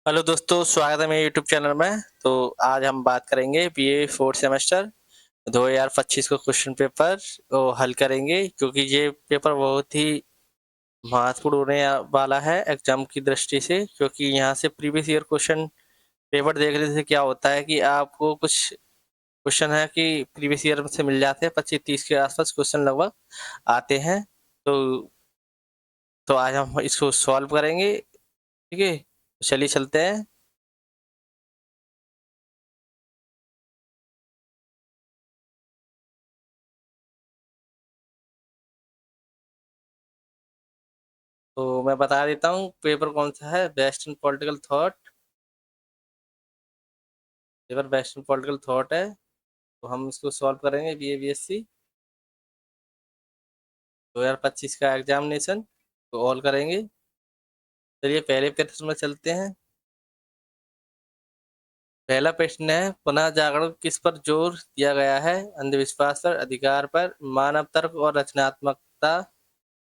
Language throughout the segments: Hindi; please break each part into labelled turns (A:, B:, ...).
A: हेलो दोस्तों, स्वागत है मेरे यूट्यूब चैनल में। तो आज हम बात करेंगे बीए फोर्थ सेमेस्टर 2025 को क्वेश्चन पेपर को हल करेंगे, क्योंकि ये पेपर बहुत ही महत्वपूर्ण होने वाला है एग्जाम की दृष्टि से। क्योंकि यहाँ से प्रीवियस ईयर क्वेश्चन पेपर देखने से क्या होता है कि आपको कुछ क्वेश्चन है कि प्रीवियस ईयर से मिल जाते हैं, 25-30 के आसपास क्वेश्चन लगभग आते हैं। तो आज हम इसको सॉल्व करेंगे। ठीक है, चलिए चलते हैं। तो मैं बता देता हूँ पेपर कौन सा है। Best in political thought, paper best in political thought है। तो हम इसको सॉल्व करेंगे। BA BSc 2025 का एग्जामिनेशन तो ऑल करेंगे। चलिए पहले प्रश्न में चलते हैं। पहला प्रश्न है, पुनः जागरण किस पर जोर दिया गया है? अंधविश्वास पर, अधिकार पर, मानव तर्क और रचनात्मकता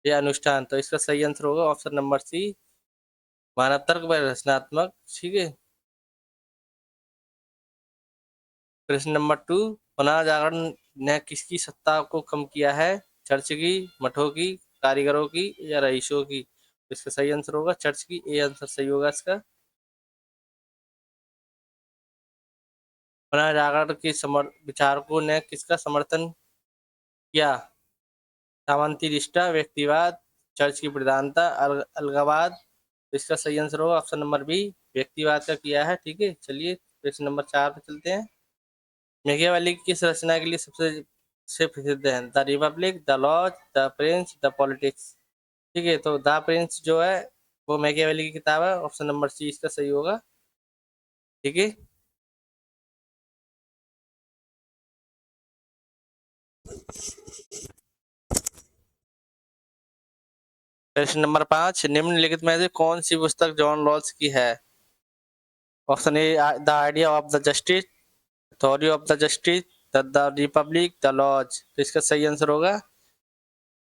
A: या अनुष्ठान? तो इसका सही आंसर होगा ऑप्शन नंबर सी, मानव तर्क व रचनात्मक। ठीक है। प्रश्न नंबर टू, पुनः जागरण ने किसकी सत्ता को कम किया है? चर्च की, मठों की, कारीगरों की या रईसों की? तो इसका सही आंसर होगा चर्च की। ए आंसर सही होगा इसका। पुनः जागरण के विचारकों ने किसका समर्थन किया? सामंती निष्ठा, व्यक्तिवाद, चर्च की प्रधानता, अलगावाद? तो इसका सही आंसर होगा ऑप्शन नंबर बी, व्यक्तिवाद का किया है। ठीक है, चलिए प्रश्न नंबर 4 पे चलते हैं। मेकियावेली किस रचना के लिए सबसे से प्रसिद्ध है? The Republic, the Laws, the Prince, the Politics? ठीक है, तो द प्रिंस जो है वो मैकियावेली की किताब है। ऑप्शन नंबर सी इसका सही होगा। ठीक है। प्रश्न नंबर 5, निम्नलिखित में से कौन सी पुस्तक जॉन रॉल्स की है? Option A the idea of the justice, theory of the justice, the Republic, the Laws? तो इसका सही आंसर होगा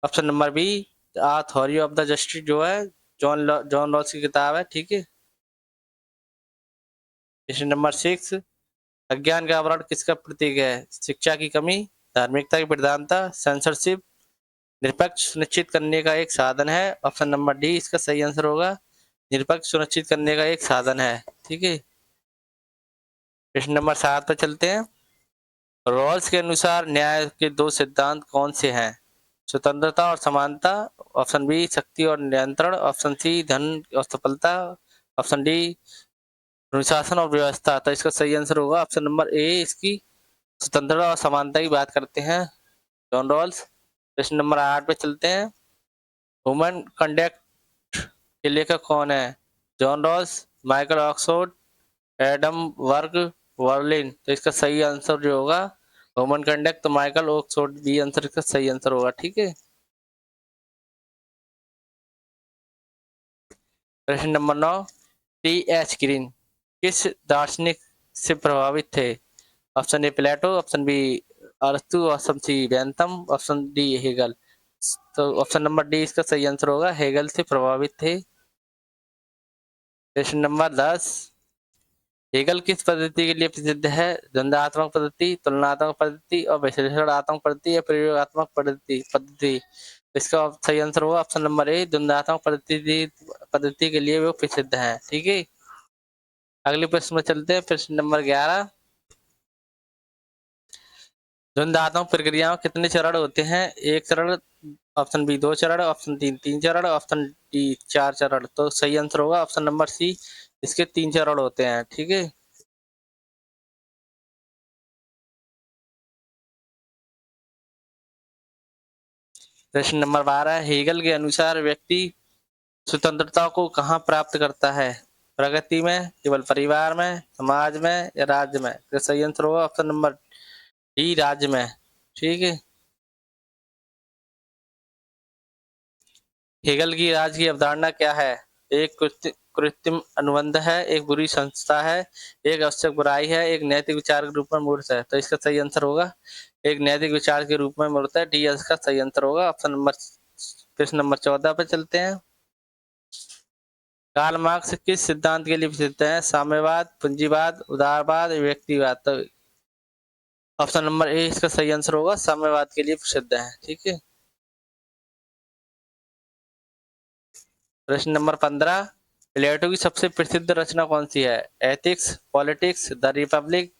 A: option number B, theory of the justice जो है जॉन रॉल्स की किताब है। ठीक है। प्रश्न नंबर 6, अज्ञान का आवरण किसका प्रतीक है? शिक्षा की कमी, धार्मिकता की प्रधानता, सेंसरशिप, निरपेक्ष सुनिश्चित करने का एक साधन है? ऑप्शन नंबर डी इसका सही आंसर होगा, निरपेक्ष सुनिश्चित करने का एक साधन है। ठीक है। प्रश्न नंबर 7 पर चलते हैं। रॉल्स के अनुसार न्याय के दो सिद्धांत कौन से हैं? स्वतंत्रता और समानता, ऑप्शन बी शक्ति और नियंत्रण, ऑप्शन सी धन और सफलता, ऑप्शन डी अनुशासन और व्यवस्था? तो इसका सही आंसर होगा ऑप्शन नंबर ए, इसकी स्वतंत्रता और समानता की बात करते हैं जॉन रॉल्स। प्रश्न नंबर 8 पे चलते हैं। ह्यूमन कंडक्ट के लेखक कौन है? John Rawls, Michael Oxford, Adam Varg, Berlin? तो इसका सही आंसर जो होगा ह्यूमन कंडक्ट, तो माइकल ऑक्सफोर्ड बी आंसर इसका सही आंसर होगा। ठीक है। प्रश्न नंबर 9, T.H. ग्रीन किस दार्शनिक से प्रभावित थे? Option A Plato, option B अरस्तु, option C Bentham, option D Hegel? तो ऑप्शन नंबर डी इसका सही आंसर होगा, हेगल से प्रभावित थे। प्रश्न नंबर 10, हेगल किस पद्धति के लिए प्रसिद्ध है? द्वंद्वात्मक पद्धति, तुलनात्मक पद्धति और विश्लेषणात्मक पद्धति या प्रयोगात्मक पद्धति? इसका सही आंसर होगा ऑप्शन नंबर ए, द्वंद्वात्मक पद्धति के लिए वो प्रसिद्ध है। ठीक है। अगले प्रश्न में चलते हैं। प्रश्न नंबर 11, द्वंद्वात्मक प्रक्रियाओं कितने चरण होते हैं? एक चरण, ऑप्शन बी 2 चरण, ऑप्शन तीन चरण, ऑप्शन डी 4 चरण? तो सही आंसर होगा ऑप्शन नंबर सी, इसके 3 चरण होते हैं। ठीक है। प्रश्न नंबर 12, हेगल के अनुसार व्यक्ति स्वतंत्रता को कहाँ प्राप्त करता है? प्रगति में, केवल परिवार में, समाज में या राज्य में? तो सही आंसर होगा ऑप्शन नंबर डी, राज्य में। ठीक है। हेगल की राज्य की अवधारणा क्या है? एक कृत्रिम अनुबंध है, एक बुरी संस्था है, एक आवश्यक बुराई है, एक नैतिक विचार के रूप में मूर्त है? तो इसका सही आंसर होगा एक नैतिक विचार के रूप में मूर्त है। डी इसका सही आंसर होगा ऑप्शन नंबर। प्रश्न नंबर 14 पे चलते हैं। कार्ल मार्क्स किस सिद्धांत के लिए प्रसिद्ध है? साम्यवाद, पूंजीवाद, उदारवाद, व्यक्तिवाद। तो ऑप्शन नंबर ए इसका सही आंसर होगा, साम्यवाद के लिए प्रसिद्ध है। ठीक है। प्रश्न नंबर 15, प्लेटो की सबसे प्रसिद्ध रचना कौन सी है? Ethics, politics, the Republic,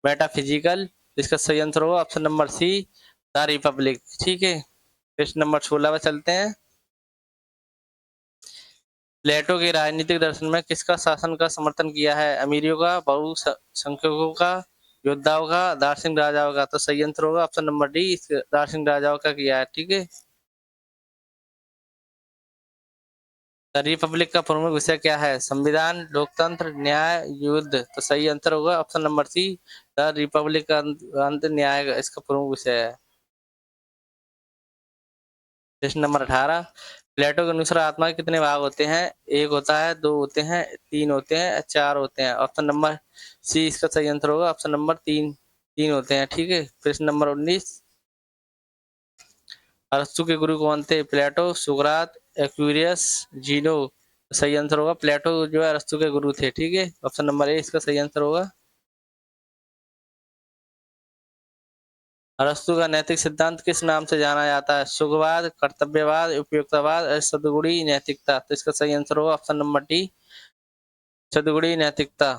A: metaphysical. इसका सही आंसर होगा option number C, the Republic. ठीक है। प्रश्न नंबर 16 में चलते हैं। प्लेटो के राजनीतिक दर्शन में किसका शासन का समर्थन किया है? अमीरियों का, बहुसंख्यकों का, योद्धाओं का, दार्शनिक राजाओं का। तो सही आंसर होगा ऑप्शन नंबर डी, दार्शनिक राजाओं का किया है। ठीक है। द रिपब्लिक का प्रमुख विषय क्या है? संविधान, लोकतंत्र, न्याय, युद्ध। तो सही आंसर होगा option number C, the Republic का अंत न्याय इसका प्रमुख विषय है। प्रश्न नंबर 18, प्लेटो के अनुसार आत्मा के कितने भाग होते हैं? एक होता है, दो होते हैं, तीन होते हैं, चार होते हैं। ऑप्शन नंबर सी इसका सही आंसर होगा ऑप्शन नंबर तीन, तीन होते हैं। ठीक है। प्रश्न नंबर 19, अरस्तु के गुरु कौन थे? प्लेटो, सुकरात, एक्वेरियस, जीनो। सही आंसर होगा प्लेटो जो है अरस्तु के गुरु थे। ठीक है। ऑप्शन नंबर ए इसका सही आंसर होगा। अरस्तु का नैतिक सिद्धांत किस नाम से जाना जाता है? सुखवाद, कर्तव्यवाद, उपयुक्तवाद, सद्गुणी नैतिकता। तो इसका सही आंसर होगा ऑप्शन नंबर डी, सद्गुणी नैतिकता।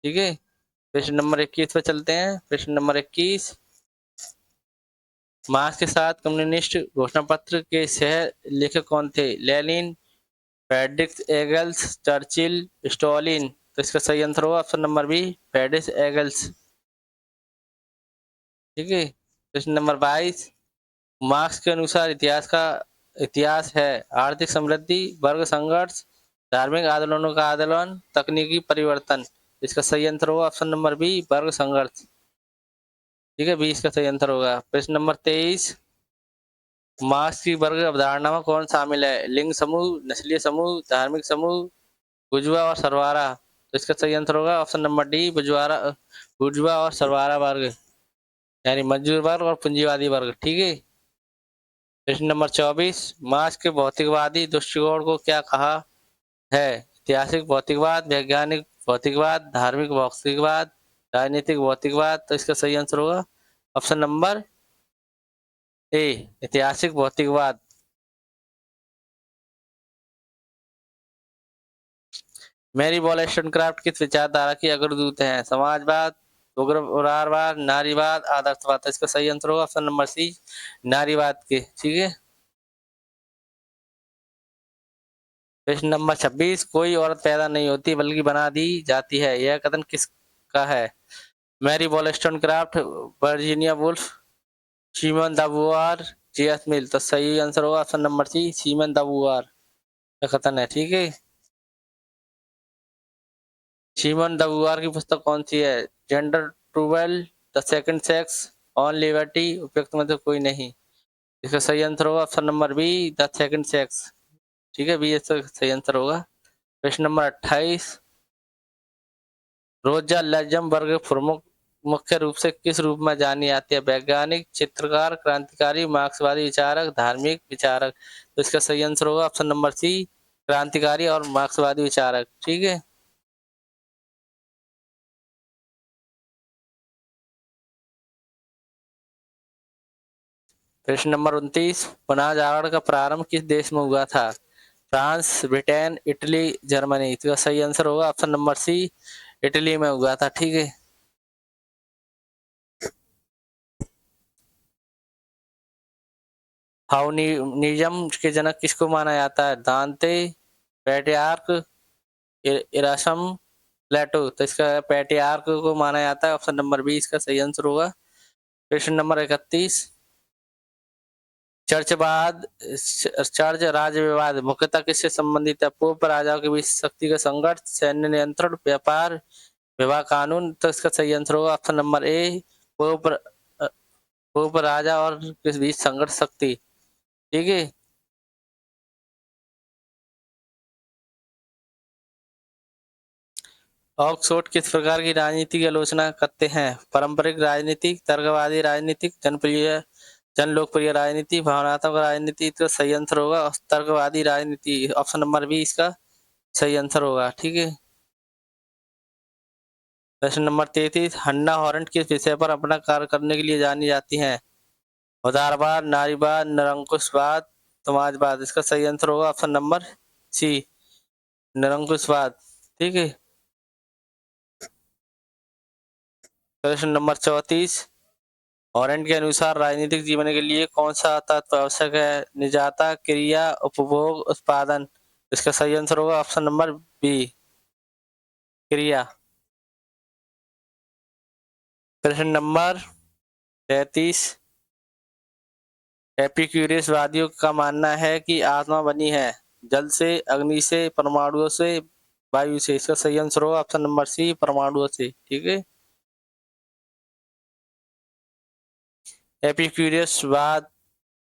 A: ठीक है। प्रश्न नंबर 21 पे चलते हैं। प्रश्न नंबर 21, मार्क्स के साथ कम्युनिस्ट घोषणा पत्र के सह लेखक कौन थे? Lenin, Friedrich Engels, Churchill, Stalin. तो इसका सही आंसर होगा option number B, Friedrich Engels. ठीक है। प्रश्न नंबर 22, मार्क्स के अनुसार इतिहास है आर्थिक समृद्धि, वर्ग संघर्ष, धार्मिक आंदोलनों का आंदोलन, तकनीकी परिवर्तन। इसका सही आंसर होगा ऑप्शन नंबर बी, वर्ग संघर्ष। ठीक है, बी इसका सही आंसर होगा। प्रश्न नंबर 23, मार्क्स की वर्ग अवधारणा में कौन शामिल है? लिंग समूह, नस्लीय समूह, धार्मिक समूह, बुर्जुआ और सरवारा। तो इसका सही आंसर होगा ऑप्शन नंबर डी, बुर्जुआ और सरवारा वर्ग, यानी मजदूर वर्ग और पूंजीवादी वर्ग। ठीक है। प्रश्न नंबर 24, मार्क्स के भौतिकवादी दृष्टिकोण को क्या कहा है? ऐतिहासिक भौतिकवाद, वैज्ञानिक भौतिकवाद, धार्मिक भौतिकवाद, राजनीतिक भौतिकवाद। तो इसका सही आंसर होगा ऑप्शन नंबर ए, ऐतिहासिक भौतिकवाद। मैरी वॉलस्टोनक्राफ्ट किस विचारधारा की अग्रदूत हैं? समाजवाद, उदारवाद, नारीवाद, आदर्शवाद। तो इसका सही आंसर होगा ऑप्शन नंबर सी, नारीवाद के। ठीक है। प्रश्न नंबर 26, कोई औरत पैदा नहीं होती बल्कि बना दी जाती है, यह कथन किसका है? Mary Wollstonecraft, Virginia Woolf, Simone de Beauvoir, J S. Mill. तो सही आंसर होगा option number C, Simone de Beauvoir का कथन है। ठीक है। सीमन द बुआर की पुस्तक कौन सी है? Gender trouble, the second sex, on liberty. उपयुक्त में से कोई नहीं। इसका सही आंसर होगा option number B, the second sex. ठीक है, बी इसका सही आंसर होगा। प्रश्न नंबर 28, रोजा लग्जमबर्ग प्रमुख मुख्य रूप से किस रूप में जानी जाती है? वैज्ञानिक, चित्रकार, क्रांतिकारी, मार्क्सवादी विचारक, धार्मिक विचारक। तो इसका सही आंसर होगा ऑप्शन नंबर सी, क्रांतिकारी और मार्क्सवादी विचारक। ठीक है। प्रश्न नंबर 29, पुनः जागरण का प्रारंभ किस देश में हुआ था? France, Britain, Italy, Germany. तो सही आंसर होगा ऑप्शन नंबर सी, इटली में हुआ था। ठीक है। फाउनिज्म के जनक किसको माना जाता है? दांते, पेट्रियार्क, इरासम, प्लेटो। तो इसका पेट्रियार्क को माना जाता है, ऑप्शन नंबर बी इसका सही आंसर होगा। प्रश्न नंबर 31, चर्चवाद, चर्च राज्य विवाद मुख्यतः किससे संबंधित है? पोप राजाओं के बीच शक्ति का संघर्ष, सैन्य नियंत्रण, व्यापार, विवाह कानून। तो इसका सही आंसर होगा option number A, Pope Pope राजा और किस बीच संघर्ष, शक्ति। ठीक है। ऑक्सफोर्ड किस प्रकार की राजनीति की आलोचना करते हैं? पारंपरिक राजनीतिक, तर्कवादी राजनीतिक, जनप्रिय जन लोकप्रिय राजनीति, भावनात्मक राजनीति, तो सही आंसर होगा। और तर्कवादी राजनीति, ऑप्शन नंबर बी इसका सही आंसर होगा। ठीक है। प्रश्न नंबर 33, हन्ना हॉरेंट किस विषय पर अपना कार्य करने के लिए जानी जाती हैं? उदारवाद, नारीवाद, निरंकुशवाद, समाजवाद। इसका सही आंसर होगा ऑप्शन नंबर सी, निरंकुशवाद। ठीक है। प्रश्न नंबर 34, हॉरेंट के अनुसार राजनीतिक जीवन के लिए कौन सा तत्व आवश्यक है? निजाता, क्रिया, उपभोग, उत्पादन। इसका सही आंसर होगा ऑप्शन नंबर बी, क्रिया। प्रश्न नंबर 33, एपिक्यूरियस वादियों का मानना है कि आत्मा बनी है जल से, अग्नि से, परमाणुओं से, वायु से। इसका सही आंसर होगा ऑप्शन नंबर सी, परमाणुओं से। ठीक है। एपिक्यूरियस वाद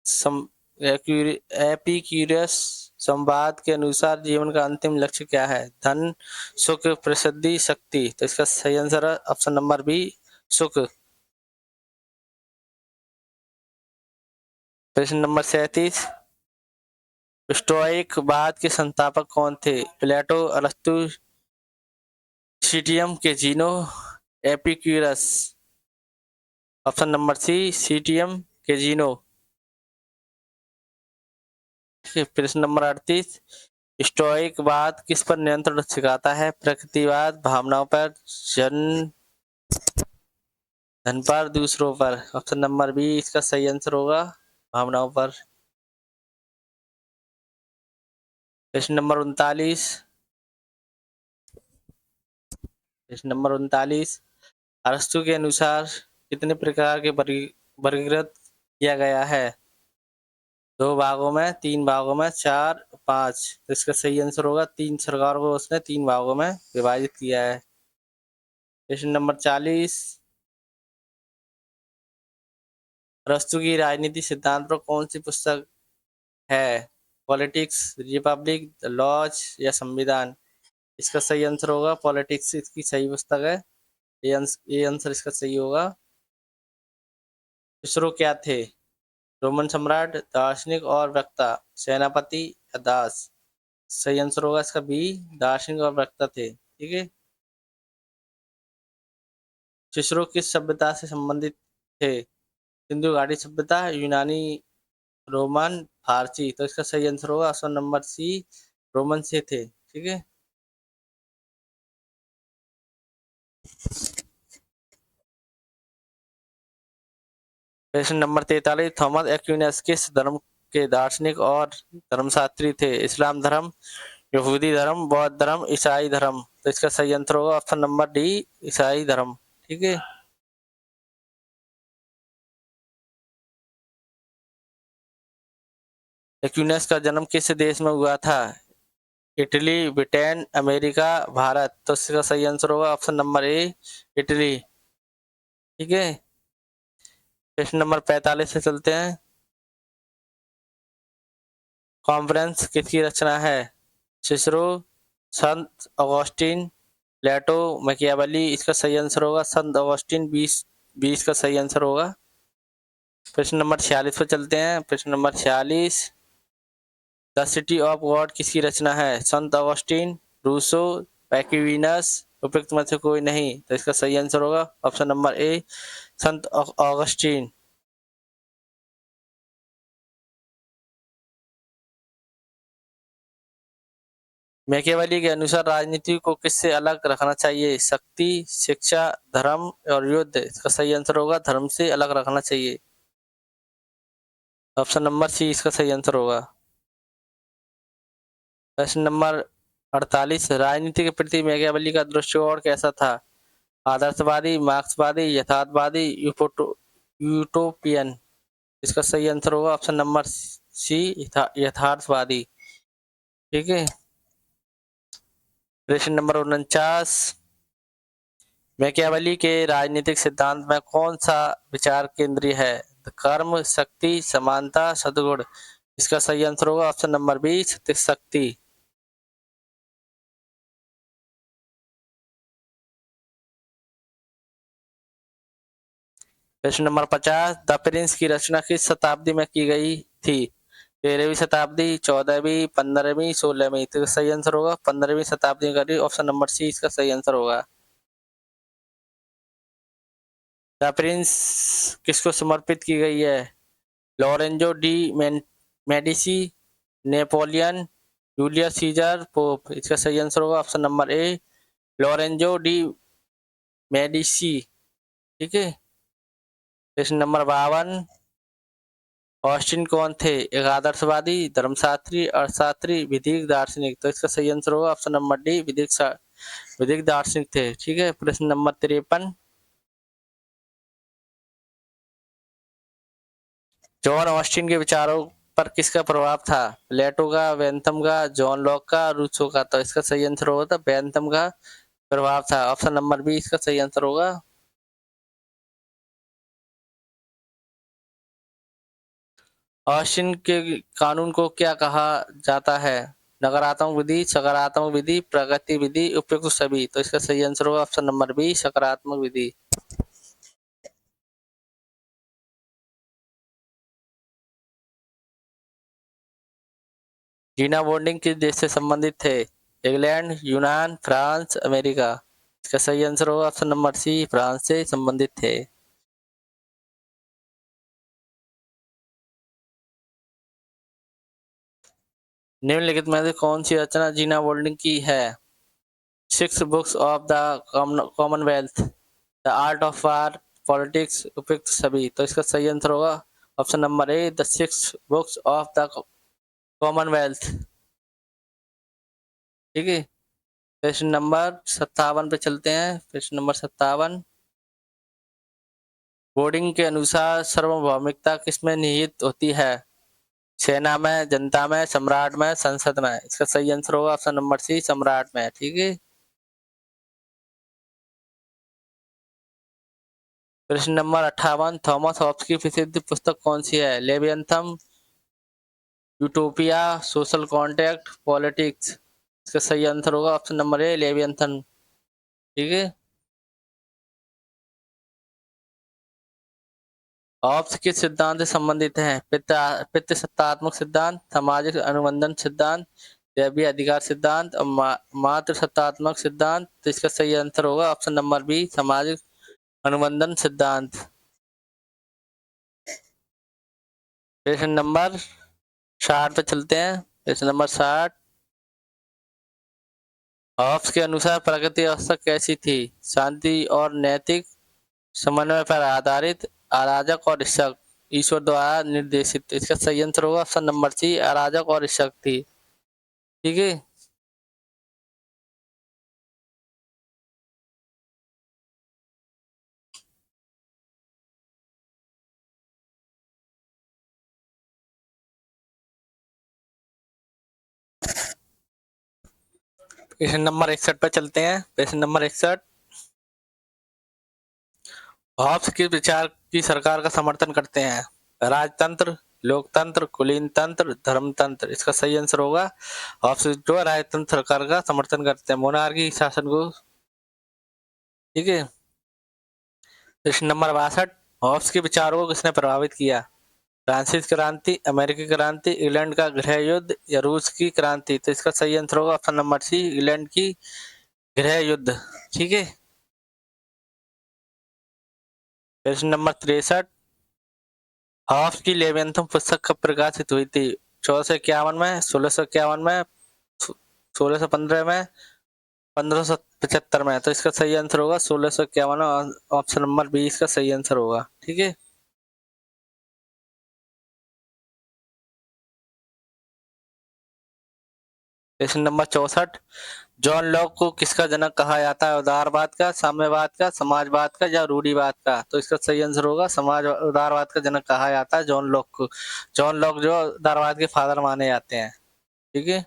A: सम एपिक्यूरियस संवाद के अनुसार जीवन का अंतिम लक्ष्य क्या है? धन, सुख, प्रसिद्धि, शक्ति। तो इसका सही आंसर है ऑप्शन नंबर बी, सुख। प्रश्न नंबर 37, स्टोइक वाद के संस्थापक कौन थे? प्लेटो, अरस्तु, सीटियम के जीनो, एपिक्यूरस। ऑप्शन नंबर सी, सीटियम के जीनो। प्रश्न नंबर 38, स्टोइकवाद किस पर नियंत्रण सिखाता है? प्रकृतिवाद, भावनाओं पर, जन धन पर, दूसरों पर। ऑप्शन नंबर बी इसका सही आंसर होगा, भावनाओं पर। प्रश्न नंबर 39, अरस्तु के अनुसार कितने प्रकार के वर्गीकृत किया गया है? 2 भागों में, 3 भागों में, 4, 5। तो इसका सही आंसर होगा 3 सरकारों को उसने 3 भागों में विभाजित किया है। प्रश्न नंबर 40, अरस्तु की राजनीति सिद्धांत पर कौन सी पुस्तक है? पॉलिटिक्स, रिपब्लिक, द लॉज या संविधान। इसका सही आंसर होगा पॉलिटिक्स, इसकी सही पुस्तक है। ये आंसर इसका सही होगा। विसरो क्या थे? रोमन सम्राट, दार्शनिक और वक्ता, सेनापति या दास। सही आंसर होगा इसका बी, दार्शनिक और वक्ता थे। ठीक है। सिसरो किस सभ्यता से संबंधित थे? सिंधु घाटी सभ्यता, यूनानी, रोमन, फारसी। तो इसका सही आंसर होगा ऑप्शन नंबर सी, रोमन से थे। ठीक है। प्रश्न नंबर 43, थॉमस एक्विनस किस धर्म के दार्शनिक और धर्मशास्त्री थे? इस्लाम धर्म, यहूदी धर्म, बौद्ध धर्म, ईसाई धर्म। तो इसका सही आंसर होगा ऑप्शन नंबर डी, ईसाई धर्म। ठीक है। एक्विनस का जन्म किस देश में हुआ था? Italy, Britain, America, Bharat. तो इसका सही आंसर होगा ऑप्शन नंबर ए, इटली। ठीक है। प्रश्न नंबर 45 से चलते हैं। कॉन्फ्रेंस किसकी रचना है? सिसरो, संत ऑगस्टिन, प्लेटो, मैकियावेली। इसका सही आंसर होगा संत ऑगस्टिन, 20 का सही आंसर होगा। प्रश्न नंबर 46 पर चलते हैं। प्रश्न number 46, the city of God किसकी रचना है? संत ऑगस्टिन, रूसो, पैक्विनस, उपयुक्त में से कोई नहीं। तो इसका सही आंसर होगा ऑप्शन नंबर ए, संत ऑगस्टिन। मैकियावेली के अनुसार राजनीति को किससे अलग रखना चाहिए? शक्ति, शिक्षा, धर्म और युद्ध। इसका सही आंसर होगा धर्म से अलग रखना चाहिए। ऑप्शन नंबर सी इसका सही आंसर होगा। प्रश्न नंबर 48, राजनीति के प्रति मैकियावेली का दृष्टिकोण कैसा था? आदर्शवादी, मार्क्सवादी, यथार्थवादी, यूटोपियन। इसका सही आंसर होगा ऑप्शन नंबर सी, यथार्थवादी। ठीक है। प्रश्न नंबर 49, मैकियावेली के राजनीतिक सिद्धांत में कौन सा विचार केंद्रीय है? कर्म, शक्ति, समानता, सद्गुण। इसका सही आंसर होगा ऑप्शन नंबर बी, शक्ति। प्रश्न नंबर 50, द प्रिंस की रचना किस शताब्दी में की गई थी? 13वीं शताब्दी, 14वीं, 15वीं, 16वीं। तो सही आंसर होगा 15वीं शताब्दी का। ऑप्शन नंबर सी इसका सही आंसर होगा। द प्रिंस किसको समर्पित की गई है? Lorenzo de Medici, Napoleon, Julius Caesar, pope. इसका सही आंसर होगा ऑप्शन नंबर ए, लॉरेंजो डी मेडिसी। ठीक है। प्रश्न नंबर 52, ऑस्टिन कौन थे? एक आदर्शवादी, धर्मशास्त्री, अर्थशास्त्री, विधिक दार्शनिक। तो इसका सही आंसर होगा ऑप्शन नंबर डी, विधिक दार्शनिक थे। ठीक है। प्रश्न नंबर 53, जॉन ऑस्टिन के विचारों पर किसका प्रभाव था? प्लेटो का, बेंथम का, जॉन लॉक का, रूसो का। तो इसका सही आंसर होगा था बेंथम का प्रभाव था। ऑप्शन नंबर बी इसका सही आंसर होगा। ऑस्टिन के कानून को क्या कहा जाता है? नकारात्मक विधि, सकारात्मक विधि, प्रगति विधि, उपयुक्त सभी। तो इसका सही आंसर होगा ऑप्शन नंबर बी, सकारात्मक विधि। जीना बोर्डिंग किस देश से संबंधित थे? इंग्लैंड, यूनान, फ्रांस, अमेरिका। इसका सही आंसर होगा ऑप्शन नंबर सी, फ्रांस से संबंधित थे। निम्नलिखित में से कौन सी रचना जीना बोर्डिंग की है? Six books of the Commonwealth, the art of war, politics, उपयुक्त सभी। तो इसका सही आंसर होगा option number A, the six books of the Commonwealth. ठीक है। प्रश्न नंबर 57 पे चलते हैं। प्रश्न नंबर 57, बोर्डिंग के अनुसार सार्वभौमिकता किसमें निहित होती है? सेना में, जनता में, सम्राट में, संसद में। इसका सही आंसर होगा ऑप्शन नंबर सी, सम्राट में। ठीक है। प्रश्न नंबर 58, थॉमस हॉब्स की प्रसिद्ध पुस्तक कौन सी है? लेवियनथम, यूटोपिया, सोशल कॉन्ट्रैक्ट, पॉलिटिक्स। इसका सही आंसर होगा ऑप्शन नंबर ए, लेवियनथन। ठीक है। हॉब्स किस सिद्धांत से संबंधित है? पित्त सत्तात्मक सिद्धांत, सामाजिक अनुबंधन सिद्धांत, दैवीय अधिकार सिद्धांत और मात्र सत्तात्मक सिद्धांत। तो इसका सही आंसर होगा ऑप्शन नंबर बी, सामाजिक अनुबंधन सिद्धांत। प्रश्न नंबर 60 पे चलते हैं। प्रश्न नंबर 60, हॉब्स के अनुसार प्रकृति अवस्था कैसी थी? शांति और नैतिक समन्वय पर आधारित, अराजक और हिंसक, ईश्वर द्वारा निर्देशित। इसका सही आंसर होगा ऑप्शन नंबर सी, अराजक और हिंसक थी। ठीक है। प्रश्न नंबर 61 पर चलते हैं। प्रश्न नंबर 61, हॉब्स किस विचार की सरकार का समर्थन करते हैं? राजतंत्र, लोकतंत्र, कुलीन तंत्र, धर्मतंत्र। इसका सही आंसर होगा हॉब्स जो राजतंत्र सरकार का समर्थन करते हैं, मोनार्की शासन को। ठीक है। प्रश्न नंबर 62, हॉब्स के विचारों को किसने प्रभावित किया? फ्रांसीसी क्रांति, अमेरिकी क्रांति, इंग्लैंड का गृह युद्ध या रूस की क्रांति। तो इसका सही आंसर होगा ऑप्शन नंबर सी, इंग्लैंड की गृह युद्ध। ठीक है। प्रश्न नंबर 63, हॉब्स की लेवियनथम पुस्तक कब प्रकाशित हुई थी? 1451 में, 1651 में, 1615 में, 1575 में। तो इसका सही आंसर होगा 1651, ऑप्शन नंबर बी इसका सही आंसर होगा। ठीक है। प्रश्न नंबर 64, जॉन लॉक को किसका जनक कहा जाता है? उदारवाद का, साम्यवाद का, समाजवाद का या रूढ़िवाद का? तो इसका सही आंसर होगा समाज उदारवाद का जनक कहा जाता है जॉन लॉक को। जॉन लॉक जो उदारवाद के फादर माने जाते हैं। ठीक है।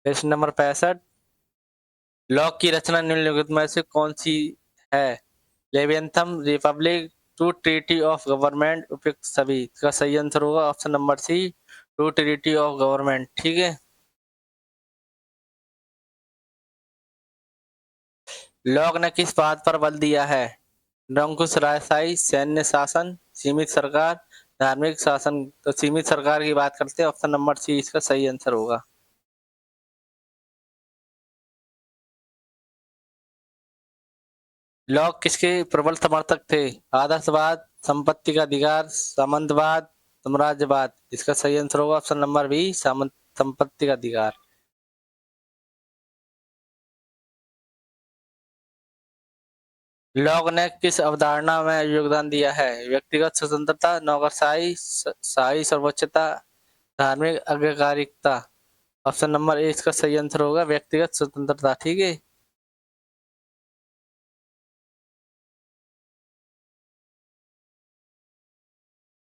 A: प्रश्न नंबर 65, लॉक की रचना निम्नलिखित में से कौन सी है? Leviathan, republic, two treaty of government, उपयुक्त सभी। इसका सही आंसर होगा option number C, two treaty of government. ठीक है। लॉक ने किस बात पर बल दिया है? निरंकुश राजशाही, सैन्य शासन, सीमित सरकार, धार्मिक शासन। तो सीमित सरकार की बात करते हैं, ऑप्शन नंबर सी इसका सही आंसर होगा। लॉक किसके प्रबल समर्थक थे? आदर्शवाद, संपत्ति का अधिकार, सामंतवाद, साम्राज्यवाद। इसका सही आंसर होगा ऑप्शन नंबर बी, सामंत संपत्ति का अधिकार। लॉक ने किस अवधारणा में योगदान दिया है? व्यक्तिगत स्वतंत्रता, नौकरशाही, शाही सर्वोच्चता, धार्मिक आज्ञाकारिकता। ऑप्शन नंबर ए इसका सही आंसर होगा, व्यक्तिगत स्वतंत्रता। ठीक है।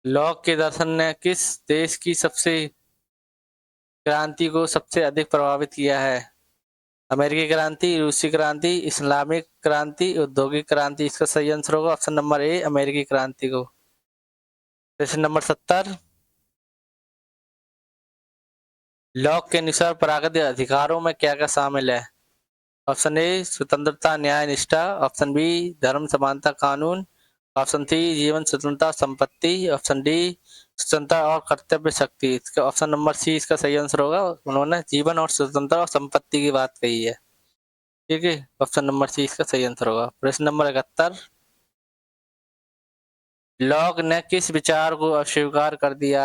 A: लॉक के दर्शन ने किस देश की सबसे क्रांति को सबसे अधिक प्रभावित किया है? अमेरिकी क्रांति, रूसी क्रांति, इस्लामिक क्रांति, औद्योगिक क्रांति। इसका सही आंसर होगा ऑप्शन नंबर ए, अमेरिकी क्रांति को। प्रश्न नंबर 70। लॉक के अनुसार प्राकृतिक अधिकारों में क्या क्या शामिल है? ऑप्शन ए स्वतंत्रता, न्याय, निष्ठा। ऑप्शन बी धर्म, समानता, कानून। ऑप्शन सी जीवन, स्वतंत्रता, संपत्ति। ऑप्शन डी स्वतंत्रता और कर्तव्य शक्ति। इसका ऑप्शन नंबर सी इसका सही आंसर होगा। उन्होंने जीवन और स्वतंत्रता और संपत्ति की बात कही है। ठीक है, ऑप्शन नंबर सी इसका सही आंसर होगा। प्रश्न नंबर 71। लॉक ने किस विचार को अस्वीकार कर दिया?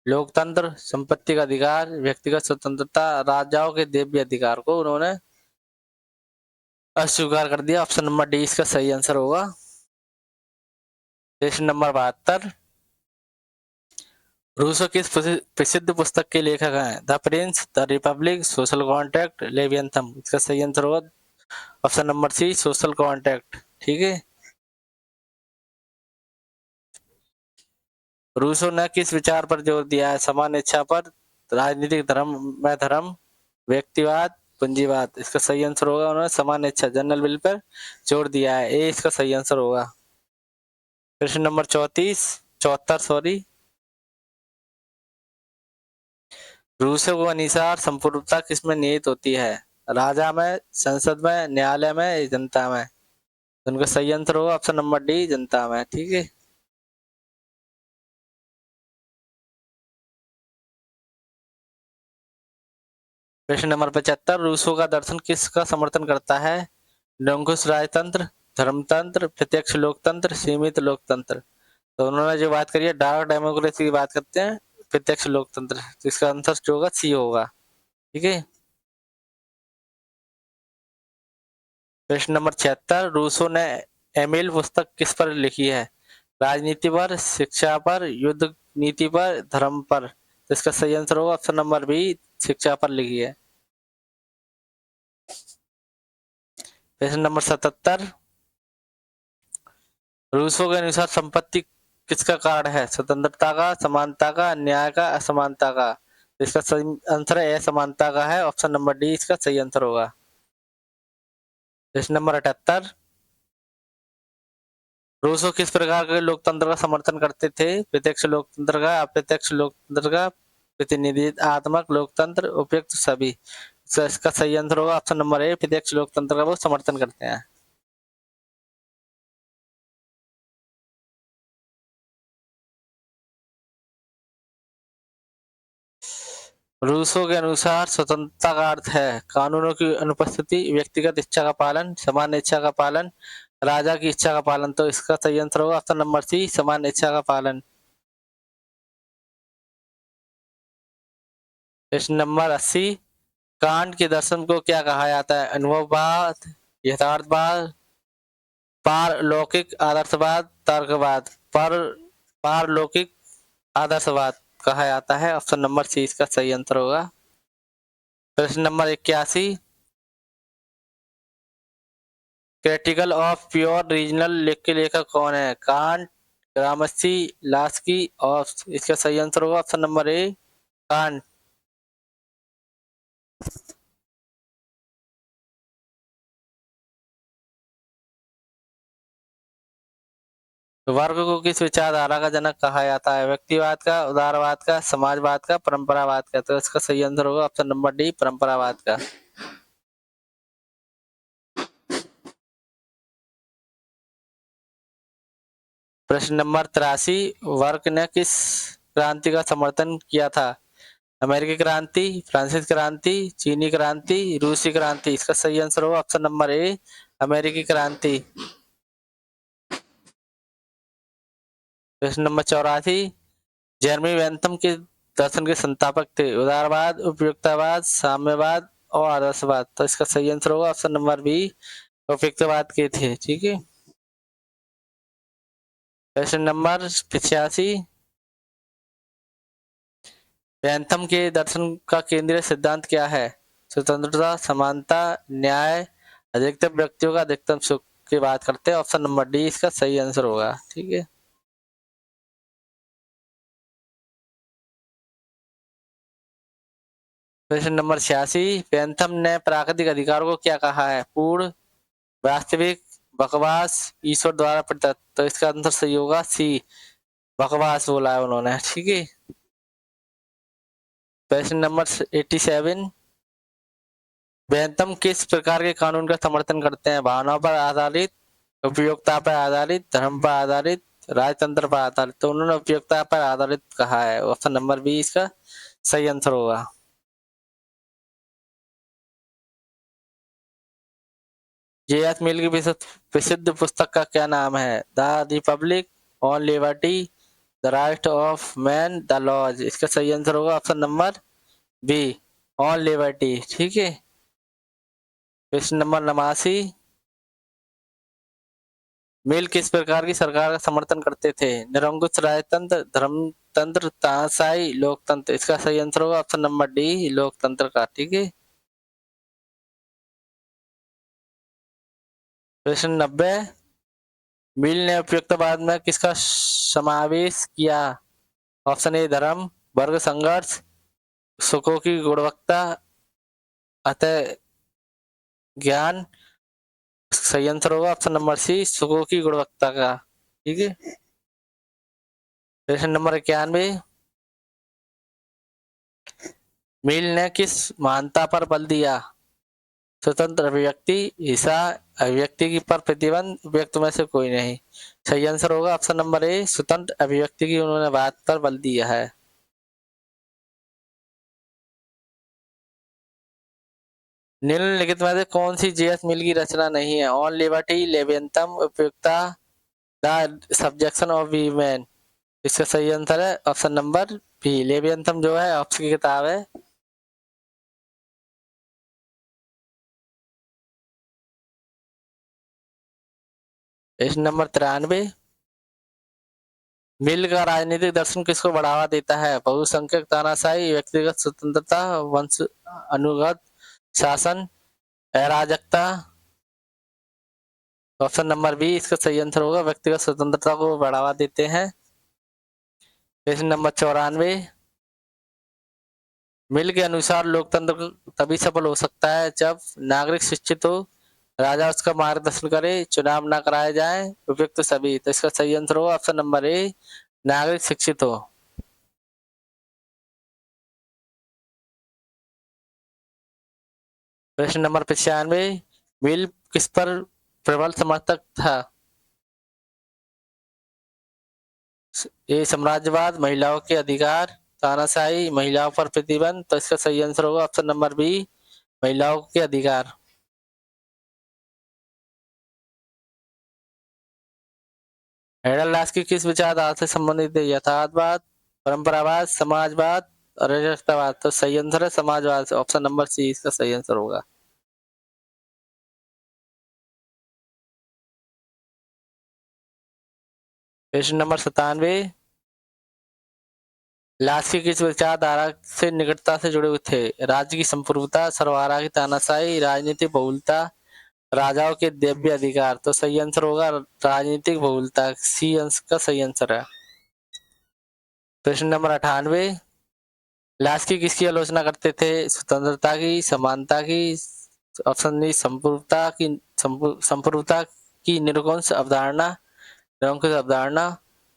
A: लोकतंत्र, संपत्ति का अधिकार, व्यक्तिगत स्वतंत्रता, राजाओं के दिव्य अधिकार को उन्होंने अस्वीकार कर दिया। ऑप्शन नंबर डी इसका सही आंसर होगा। प्रश्न नंबर 72। रूसो किस प्रसिद्ध पुस्तक के लेखक हैं? The Prince, the republic, social contract, Leviathan. इसका सही आंसर होगा option number C, social contract. ठीक है। रूसो ने किस विचार पर जोर दिया है? समान इच्छा पर, राजनीतिक धर्म में धर्म, व्यक्तिवाद, पूंजीवाद। इसका सही आंसर होगा, उन्होंने समान इच्छा जनरल विल पर जोर दिया है। ए इसका सही आंसर होगा। प्रश्न नंबर 34, 74 सॉरी। रूसो के अनुसार संपूर्णता किसमें निहित होती है? राजा में, संसद में, न्यायालय में, जनता में। तो उनका सही आंसर होगा ऑप्शन नंबर डी, जनता में। ठीक है। प्रश्न नंबर 75। रूसो का दर्शन किसका समर्थन करता है? निरंकुश राजतंत्र, धर्मतंत्र, प्रत्यक्ष लोकतंत्र, सीमित लोकतंत्र। तो उन्होंने जो बात करी है डायरेक्ट डेमोक्रेसी की बात करते हैं, प्रत्यक्ष लोकतंत्र। तो इसका आंसर जो होगा सी होगा। ठीक है। प्रश्न नंबर 76। रूसो ने एमिल पुस्तक किस पर लिखी है? राजनीति पर, शिक्षा पर, युद्ध नीति पर, धर्म पर। तो इसका सही आंसर होगा ऑप्शन नंबर बी, शिक्षा पर लिखी है। प्रश्न नंबर 77। रूसो के अनुसार संपत्ति किसका कारण है? स्वतंत्रता का, समानता का, न्याय का, असमानता का। इसका सही आंसर है असमानता का है, ऑप्शन नंबर डी इसका सही आंसर होगा। प्रश्न नंबर 78। रूसो किस प्रकार के लोकतंत्र का समर्थन करते थे? प्रत्यक्ष लोकतंत्र का, अप्रत्यक्ष लोकतंत्र का, प्रतिनिधित्वात्मक लोकतंत्र, उपयुक्त सभी। तो इसका सही आंसर होगा ऑप्शन नंबर ए, प्रत्यक्ष लोकतंत्र का वो समर्थन करते हैं। रूसो के अनुसार स्वतंत्रता का अर्थ है कानूनों की अनुपस्थिति, व्यक्तिगत इच्छा का पालन, सामान्य इच्छा का पालन, राजा की इच्छा का पालन। तो इसका सही आंसर होगा ऑप्शन नंबर सी, सामान्य इच्छा का पालन। प्रश्न नंबर 80। कांट के दर्शन को क्या कहा जाता है? अनुभववाद, यथार्थवाद, पारलौकिक आदर्शवाद, तर्कवाद। पारलौकिक आदर्शवाद कहा जाता है, ऑप्शन नंबर सी इसका सही आंसर होगा। प्रश्न number 81। Critical of pure regional लिख के लेखक कौन है? कांट, ग्रामस्की, लास्की, और इसका सही आंसर होगा ऑप्शन नंबर ए, कांट। वर्ग को किस विचारधारा का जनक कहा जाता है? व्यक्तिवाद का, उदारवाद का, समाजवाद का, परंपरावाद का। तो इसका सही आंसर होगा ऑप्शन नंबर डी, परंपरावाद का। प्रश्न नंबर 83, वर्क ने किस क्रांति का समर्थन किया था? अमेरिकी क्रांति, फ्रांसीसी क्रांति, चीनी क्रांति, रूसी क्रांति। इसका सही आंसर होगा ऑप्शन नंबर ए, अमेरिकी क्रांति। प्रश्न नंबर 84, जेरमी बेंथम के दर्शन के संस्थापक थे? उदारवाद, उपयुक्तवाद, साम्यवाद और आदर्शवाद। तो इसका सही आंसर होगा ऑप्शन नंबर बी, उपयुक्तवाद के थे। ठीक है। प्रश्न नंबर 85, बेंथम के दर्शन का केंद्रीय सिद्धांत क्या है? स्वतंत्रता, समानता, न्याय, अधिकतम व्यक्तियों का अधिकतम सुख की बात करते हैं। ऑप्शन नंबर डी इसका सही आंसर होगा। ठीक है। प्रश्न नंबर 86, बेंथम ने प्राकृतिक अधिकार को क्या कहा है? पूर्ण, वास्तविक, बकवास, ईश्वर द्वारा प्रदत्त। तो इसका आंसर सही होगा सी, बकवास बोला है उन्होंने। ठीक है। प्रश्न नंबर 87, बेंथम किस प्रकार के कानून का समर्थन करते हैं? भावनाओं पर आधारित, उपयोगिता पर आधारित, धर्म पर आधारित, राजतंत्र पर आधारित। तो उन्होंने उपयोगिता पर आधारित कहा है। ऑप्शन नंबर बी इसका सही आंसर होगा। जे.एस. मिल की प्रसिद्ध पुस्तक का क्या नाम है? The Republic, on Liberty, the right of man, the Laws. इसका सही आंसर होगा option number B, on Liberty. ठीक है। प्रश्न नंबर 89, मिल किस प्रकार की सरकार का समर्थन करते थे? निरंकुश राजतंत्र, धर्मतंत्र, तानाशाही, लोकतंत्र। इसका सही आंसर होगा ऑप्शन नंबर डी, लोकतंत्र का। ठीक है। प्रश्न 90, मिल ने उपयुक्तवाद में किसका समावेश किया? ऑप्शन ए धर्म, वर्ग संघर्ष, सुखों की गुणवत्ता, अतः ज्ञान। सही आंसर होगा ऑप्शन नंबर सी, सुखों की गुणवत्ता का। ठीक है। प्रश्न नंबर 91, मिल ने किस मान्यता पर बल दिया? स्वतंत्र अभिव्यक्ति, हिंसा, अभिव्यक्ति की पर प्रतिबंध, व्यक्त में से कोई नहीं। सही आंसर होगा ऑप्शन नंबर ए, स्वतंत्र अभिव्यक्ति की उन्होंने बात पर बल दिया है। निम्नलिखित में से कौन सी जे.एस. मिल की रचना नहीं है? ऑन लिबर्टी, लेवियथम, उपयुक्ता, द सब्जेक्शन ऑफ वीमेन। इसका सही आंसर है ऑप्शन नंबर बी, लेवियथम जो है ऑप्शन की किताब है। प्रश्न नंबर 93, मिल का राजनीतिक दर्शन किसको बढ़ावा देता है? बहुसंख्यक तानाशाही, व्यक्तिगत स्वतंत्रता, वंश अनुगत शासन, अराजकता। ऑप्शन नंबर बी इसका सही आंसर होगा, व्यक्तिगत स्वतंत्रता को बढ़ावा देते हैं। प्रश्न नंबर 94, मिल के अनुसार लोकतंत्र तभी सफल हो सकता है जब नागरिक शिक्षित हो, राजा उसका मार्गदर्शन करे, चुनाव ना कराए जाए, उपयुक्त सभी। तो इसका सही आंसर होगा ऑप्शन नंबर ए, नागरिक शिक्षित हो। प्रश्न नंबर 95, मिल किस पर प्रबल समर्थक था? ए साम्राज्यवाद, महिलाओं के अधिकार, तानाशाही, महिलाओं पर प्रतिबंध। तो इसका सही आंसर होगा ऑप्शन नंबर बी, महिलाओं के अधिकार। हेडलदास की किस विचारधारा से संबंधित है? यथार्थवाद, परंपरावाद, समाजवाद और राष्ट्रवाद। तो सही आंसर है समाजवाद, ऑप्शन नंबर सी इसका सही आंसर होगा। प्रश्न नंबर 97, लास्की किस विचारधारा से निकटता से जुड़े हुए थे? राज्य की संप्रभुता, सर्वहारा की तानाशाही, राजनीतिक बहुलता, राजाओं के दिव्य अधिकार। तो सही आंसर होगा राजनीतिक बहुलता, सी अंश का सही आंसर है। प्रश्न नंबर 98, लास्की किसकी आलोचना करते थे? स्वतंत्रता की, समानता की, ऑप्शन डी संप्रभुता की, संप्रभुता की निरंकुश अवधारणा, निरंकुश अवधारणा,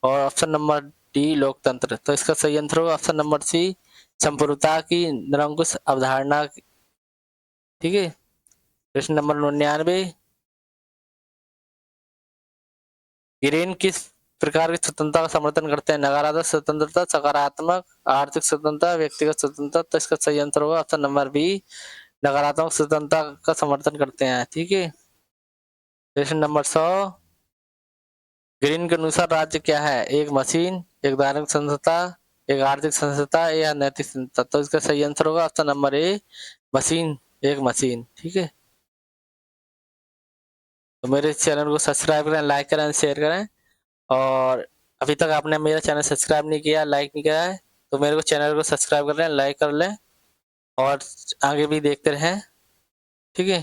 A: और ऑप्शन नंबर डी लोकतंत्र। तो इसका सही आंसर होगा ऑप्शन नंबर सी, संप्रभुता की निरंकुश अवधारणा। ठीक है। प्रश्न नंबर 99, गिरीन किस प्रकार की स्वतंत्रता का समर्थन करते हैं? नकारात्मक स्वतंत्रता, सकारात्मक, आर्थिक स्वतंत्रता, व्यक्तिगत स्वतंत्रता। तो इसका सही आंसर होगा ऑप्शन नंबर बी, नकारात्मक स्वतंत्रता का समर्थन करते हैं। ठीक है, प्रश्न नंबर 100, ग्रीन के अनुसार राज्य क्या है? एक मशीन, एक धार्मिक संस्था, एक आर्थिक संस्था या नैतिक संस्था। तो इसका सही आंसर होगा ऑप्शन नंबर ए, मशीन, एक मशीन। ठीक है, तो मेरे चैनल को सब्सक्राइब करें, लाइक करें, शेयर करें। और अभी तक आपने मेरा चैनल सब्सक्राइब नहीं किया, लाइक नहीं किया है, तो मेरे को चैनल को सब्सक्राइब कर लें, लाइक कर लें और आगे भी देखते रहें। ठीक है।